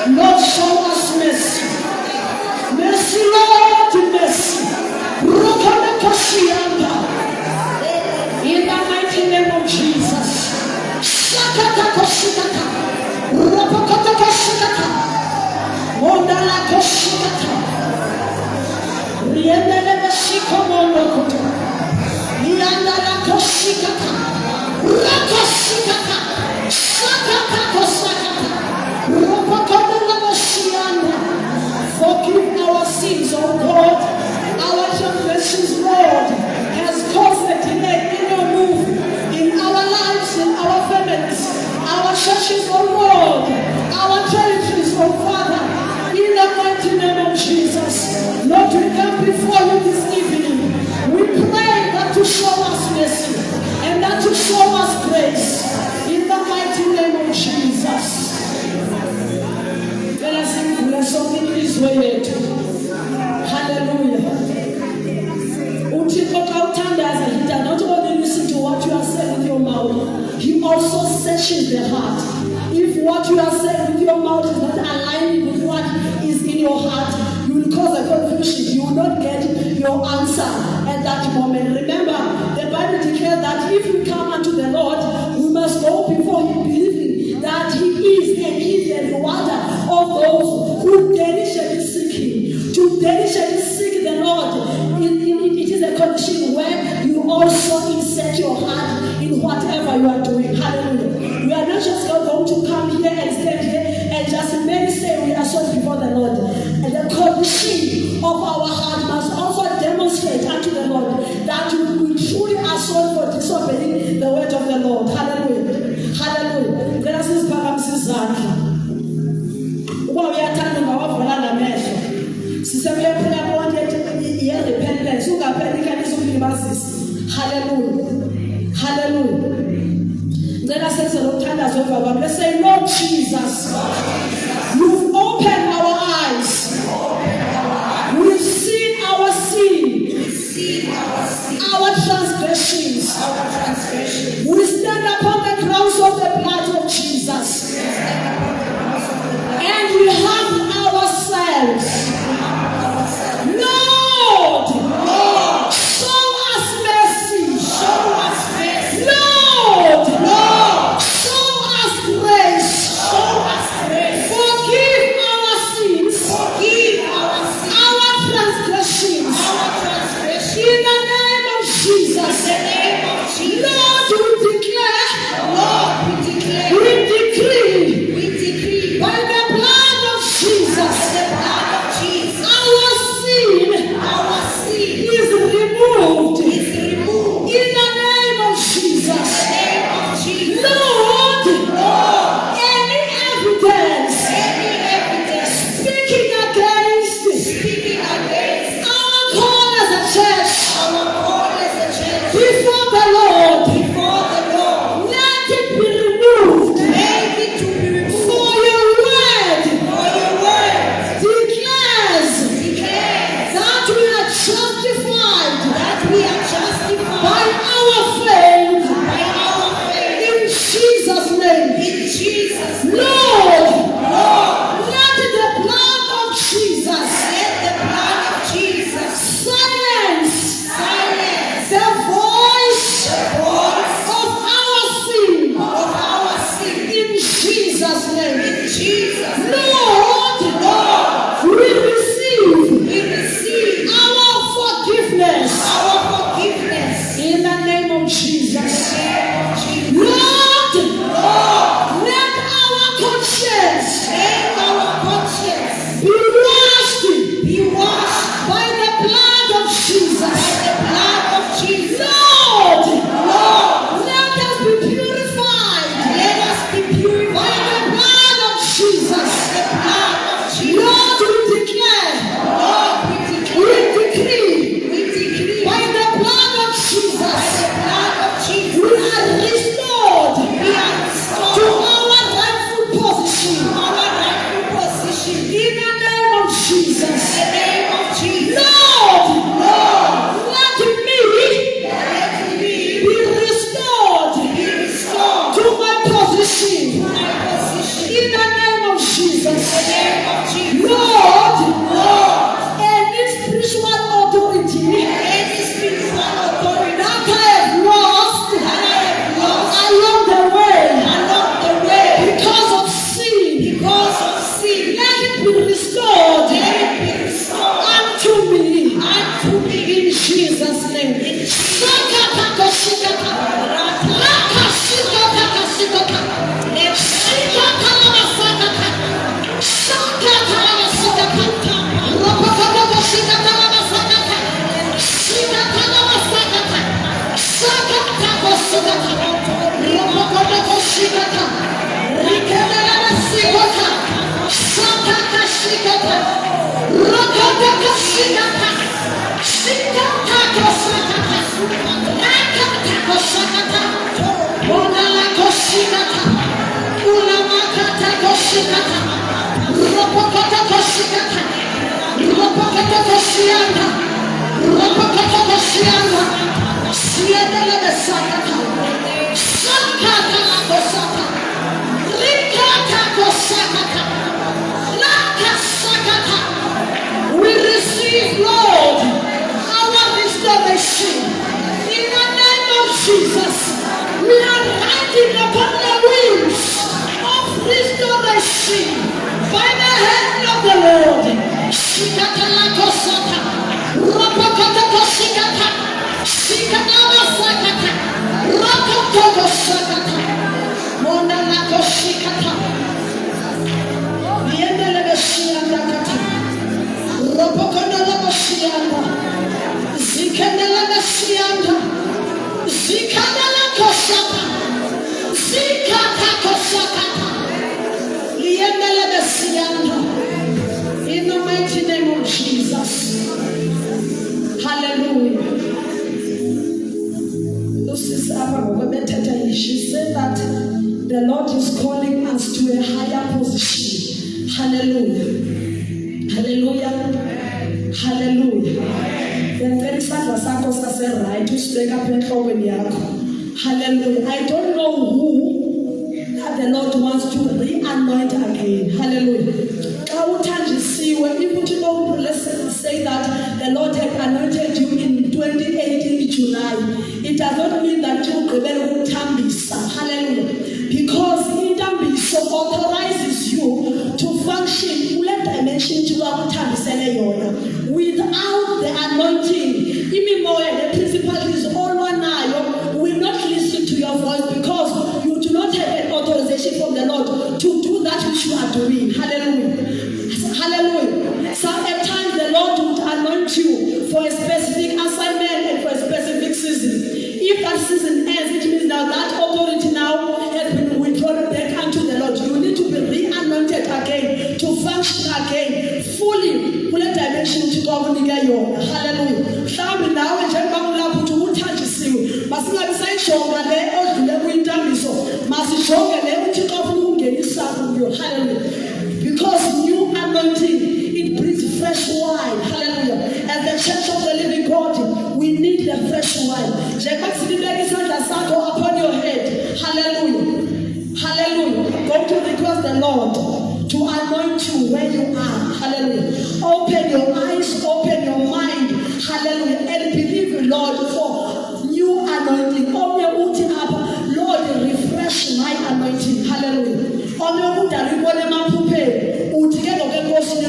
Lord, show us mercy. Mercy, Lord, mercy. In the mighty name of Jesus. Forgive our sins, oh God. Our transgressions, Lord, has caused a delay in your move, in our lives, in our families, our churches, oh Lord, our territories, oh Father, in the mighty name of Jesus. Lord, we come before you this evening. We pray that you show us mercy and that you show us grace, in the mighty name of Jesus. Let us sing for something this way. Hallelujah. He does not only listen to what you are saying with your mouth, he also searches the heart. If what you are saying with your mouth is not aligning with what is in your heart, you will cause a confusion. You will not get your answer at that moment. Remember, the Bible declares that if we come unto the Lord, we must go before Him believing that He is and He is the rewarder of those who diligently seek Him. To diligently seek the Lord, it is a condition where you also insert your heart in whatever you are doing. Hallelujah. We are not just going to come here and stand here and just merely say we are sorry before the Lord. And the condition of our heart must also demonstrate unto the Lord that we truly are sorry for disobeying the word of the Lord. Hallelujah. Hallelujah. Let us use Paramsizaki. Uba uyathanda ungawavala namehlo. Sisebephela bonke repentance. Ungaphelika nisubili Jesus, you've opened our eyes. We've seen our sin, our transgressions. We stand upon the grounds of the blood of Jesus. And we humble ourselves. Lord, show us mercy. Lord, show us grace. Forgive our sins, our transgressions. In the name of Jesus, Lord, we decree, by the blood of Jesus, our sin is removed. In the name of Jesus, Lord, any evidence speaking against our call as a church before the Lord, let it be removed. For your word declares that we are justified by our faith in Jesus' name. Lord, let the blood of Jesus silence the voice of our sin in Jesus' name. Lord, we receive our forgiveness in the name of Jesus. Lord, let our conscience be washed by the blood of Jesus. Lord, let us be purified by the blood of Jesus. Lord, we declare, we decree, by the blood of Jesus, we are restored to our rightful position. In the name of Jesus. Lord, let me be restored to my position. In the name of Jesus. Lord, any spiritual authority that I have lost along the way because of sin, let it be restored unto me in Jesus' name. We receive, Lord, our restoration in the name of Jesus. We are riding upon the wings of restoration by the hand of the Lord. In the mighty name of Jesus. Hallelujah. She said that the Lord is calling us to a Hallelujah. Hallelujah. Hallelujah. Then isandla sakho sase-right usibeka apha enhlokweni yakho. Hallelujah. I don't know who that the Lord wants to re-anoint again. Hallelujah. Xa uthanjisiwe, let's say that the Lord had anointed you in 2018 July. It does not mean that you ugqibele ukuthambisa. Hallelujah. Because intambiso authorizes you to function kule dimension to akuthambisele yona. Without the anointing, imimoya, the principalities olwa nayo will not listen to your voice because you do not have an authorization from the Lord to do that which you are doing. Hallelujah. Hallelujah. So at times the Lord would anoint you for a specific assignment and for a specific season. If that season ends, it means now that authority now has been withdrawn back unto the Lord. You need to be re-anointed again, to function again, fully, kule dimension to kwakunika yona. Hallelujah. Mhlawumbe nawe njengoba ulapho uthi uthanjisiwe, masingabi sayijonga le odlule kuyintambiso, masijonge le uThixo afuna ukungenisa kuyo. Hallelujah. Because new anointing, it brings fresh wine. Hallelujah. As the church of the living God, we need the fresh wine. Njengoba silibeka isandla sakho upon your head. Hallelujah. Hallelujah. Go to request the Lord to anoint you where you are. Hallelujah. Open your eyes, open your mind. Hallelujah. And believe the Lord for new anointing. Lord, refresh my anointing. Hallelujah.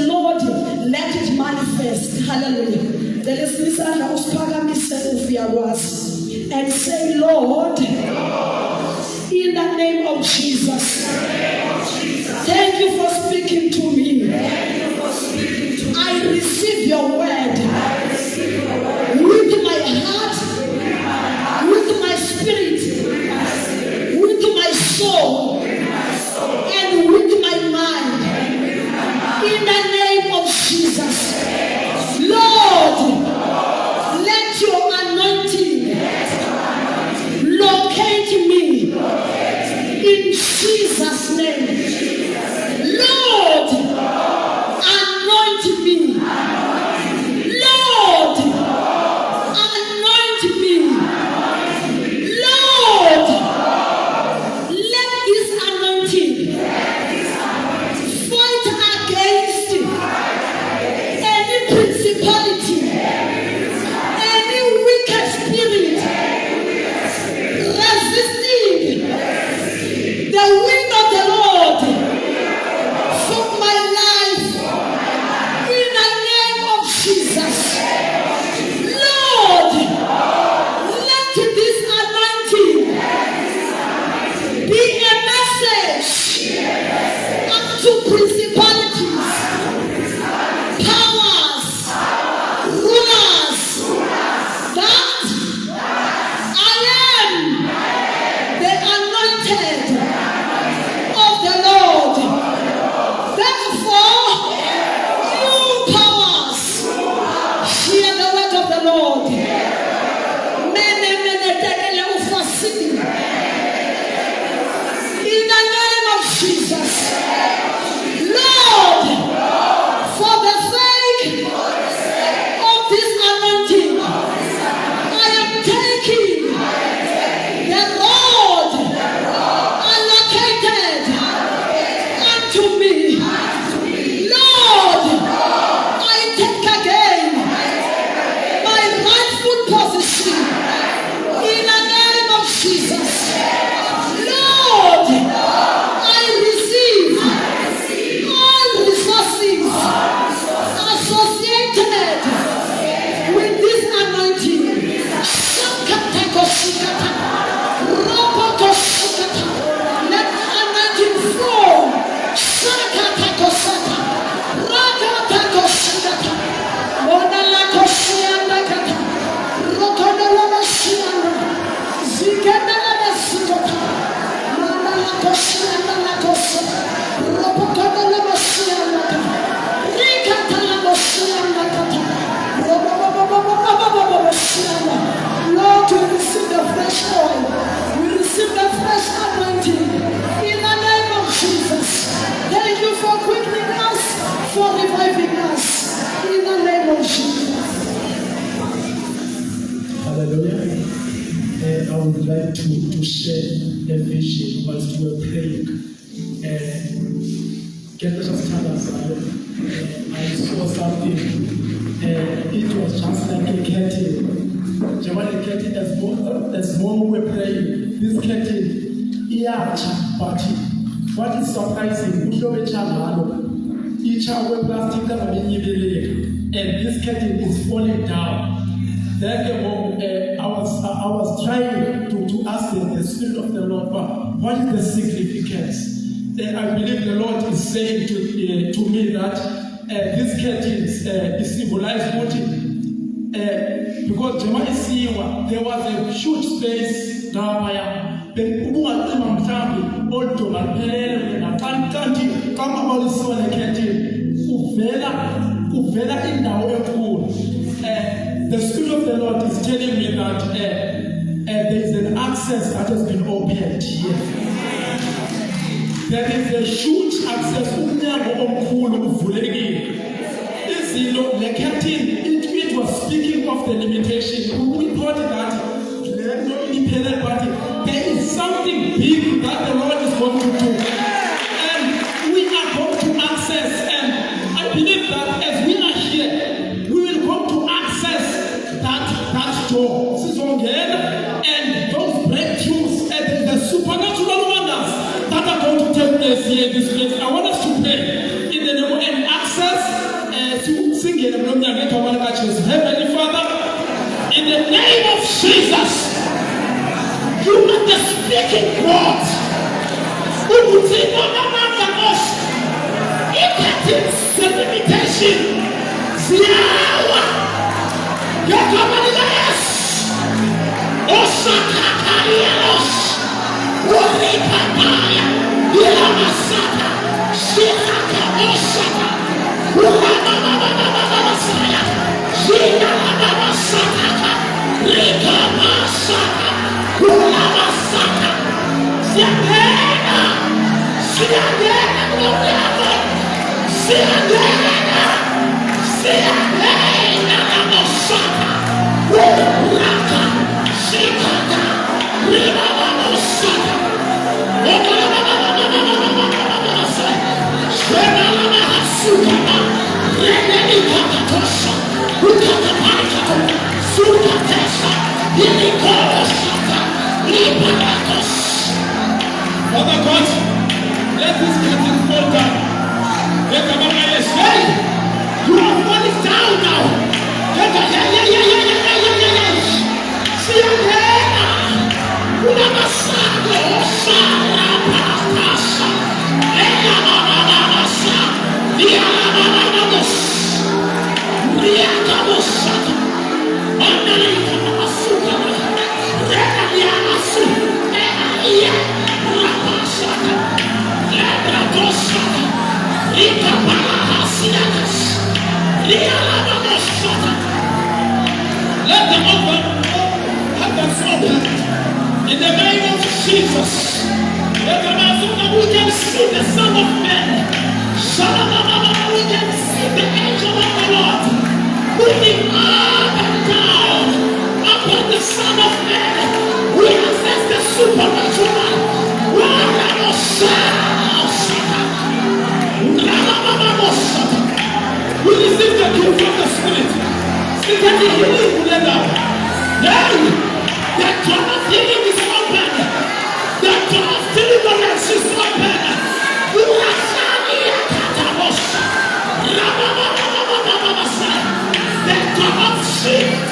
Lord, let it manifest. Hallelujah. Then let's listen and say, Lord, in the name of Jesus, thank you for speaking to me. I receive your word with my heart, with my spirit, with my soul, and with my mind. In the name of Jesus, Lord, let your anointing locate me in Jesus' name. Lord, anoint me. Lord, anoint me. Lord, let this anointing fight against any principality, any wicked spirit resisting the wind of the Lord from my life. In the name of Jesus, Lord, let this anointing be a message unto principalities, powers, rulers, that I am the anointed of the Lord. Therefore, you powers, hear the word of the Lord. Tekele ufasini. In the name of Jesus, Lord, for the sake of this anointing, I am taking the road allocated unto me. Lord, I would like to share a vision whilst we were praying. I saw something. It was just like a curtain. The curtain, as more we were praying, this curtain, but what is surprising, each hour plastic and this curtain is falling down. Then I was trying to ask the Spirit of the Lord, but what is the significance? I believe the Lord is saying to me that this curtain is symbolized because there was a huge space down there. The Spirit of the Lord is telling me that there is an access that has been opened here. There is a huge access. It was speaking of the limitation. We thought that there is something big that the Lord is going to do. And we are going to access. And I believe that as we are here, we will come to access that door. And those breakthroughs and the supernatural wonders that are going to take place here in this place. I want us to pray in the name of and access to sing in the name of Heavenly Father, in the name of Jesus, you are the speaking God. Who would say no matter us? It is the limitation. Father God, let this curtain fall down. Let the man say, you are falling down now. See again. Let the heavens open in the name of Jesus. Let the man we can see the Son of Man. We can see the angel of the Lord moving up and down upon the Son of Man. We access the supernatural. We receive the gift of the Spirit. See that the healing will let out. The door of healing is open. The door of deliverance is open. The door of shift.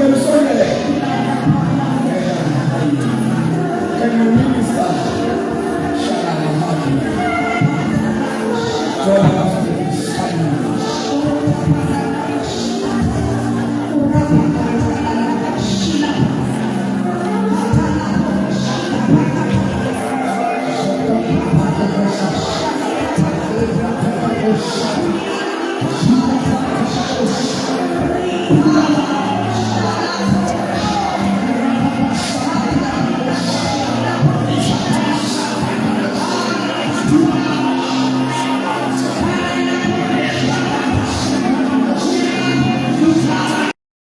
Can you minister? Shut